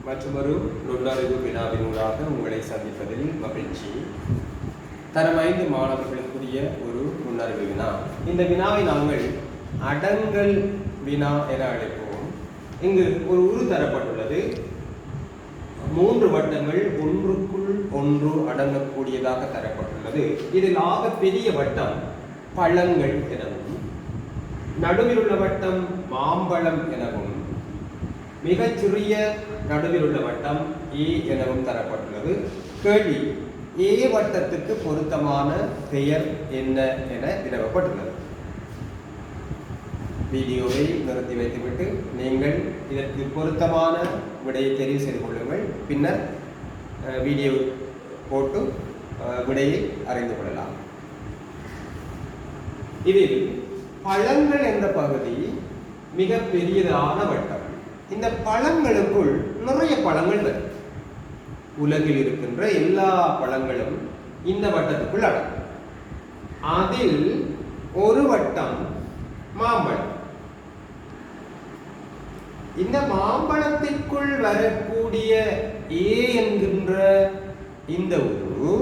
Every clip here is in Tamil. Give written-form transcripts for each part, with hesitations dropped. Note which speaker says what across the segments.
Speaker 1: மற்றொரு நுண்ணறிவு வினாவினூடாக உங்களை சந்திப்பதில் மகிழ்ச்சி. தரம் 5 மாணவர்களுக்குரிய ஒரு நுண்ணறிவு வினா. இந்த வினாவை நாங்கள் அடங்கல் வினா என அழைப்போம். இங்கு ஒரு உரு தரப்பட்டுள்ளது. 3 வட்டங்கள் ஒன்றுக்குள் ஒன்று அடங்கக்கூடியதாக தரப்பட்டுள்ளது. இதில் ஆக பெரிய வட்டம் பழங்கள் எனவும், நடுவில் உள்ள வட்டம் மாம்பழம் எனவும், மிகச்சிறிய நடுவில் உள்ள வட்டம் ஏ எனவும் தரப்பட்டுள்ளது. கேள்வி: ஏ வட்டத்துக்கு பொருத்தமான பெயர் என்ன என வினவப்பட்டுள்ளது. வீடியோவை நிறுத்தி வைத்துவிட்டு நீங்கள் இதற்கு பொருத்தமான விடையை தெரிவு செய்து கொள்ளுங்கள். பின்னர் வீடியோ போட்டு விடையை அறிந்து கொள்ளலாம். இதில் பழங்கள் என்ற பகுதி மிக பெரியதான வட்டம். இந்த பழங்களுக்குள் நிறைய பழங்கள் வரும். உலகில் இருக்கின்ற எல்லா பழங்களும் இந்த வட்டத்துக்குள் அடங்கும். அதில் ஒரு வட்டம் மாம்பழம். இந்த மாம்பழத்திற்குள் வரக்கூடிய ஏ என்கின்ற இந்த உரு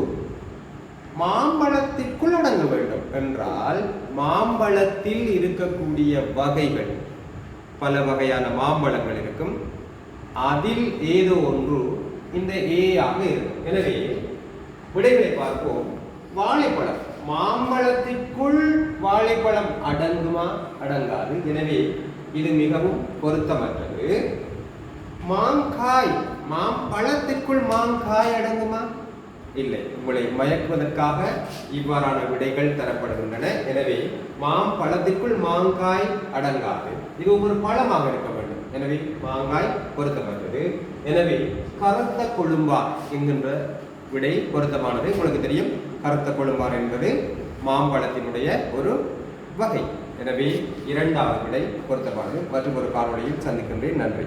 Speaker 1: மாம்பழத்திற்குள் அடங்க வேண்டும் என்றால், மாம்பழத்தில் இருக்கக்கூடிய வகைகள், பல வகையான மாம்பழங்கள் இருக்கும். அதில் ஏதோ ஒன்று இந்த ஏ ஆக இருக்கும். எனவே விடைகளை பார்ப்போம். வாழைப்பழம், மாம்பழத்திற்குள் வாழைப்பழம் அடங்குமா? அடங்காது. எனவே இது மிகவும் பொருத்தமற்றது. மாங்காய், மாம்பழத்திற்குள் மாங்காய் அடங்குமா? இல்லை. உங்களை மயக்குவதற்காக இவ்வாறான விடைகள் தரப்படுகின்றன. எனவே மாம்பழத்திற்குள் மாங்காய் அடங்காது. இது ஒரு பழமாக இருக்க வேண்டும். எனவே மாங்காய் பொருத்தமற்றது. எனவே கருத்த கொழும்பார் என்கின்ற விடை பொருத்தமானது. உங்களுக்கு தெரியும், கருத்த கொழும்பார் என்பது மாம்பழத்தினுடைய ஒரு வகை. எனவே இரண்டாவது விடை பொருத்தமானது. மற்றும் ஒரு காணொளியில் சந்திக்கின்றேன். நன்றி.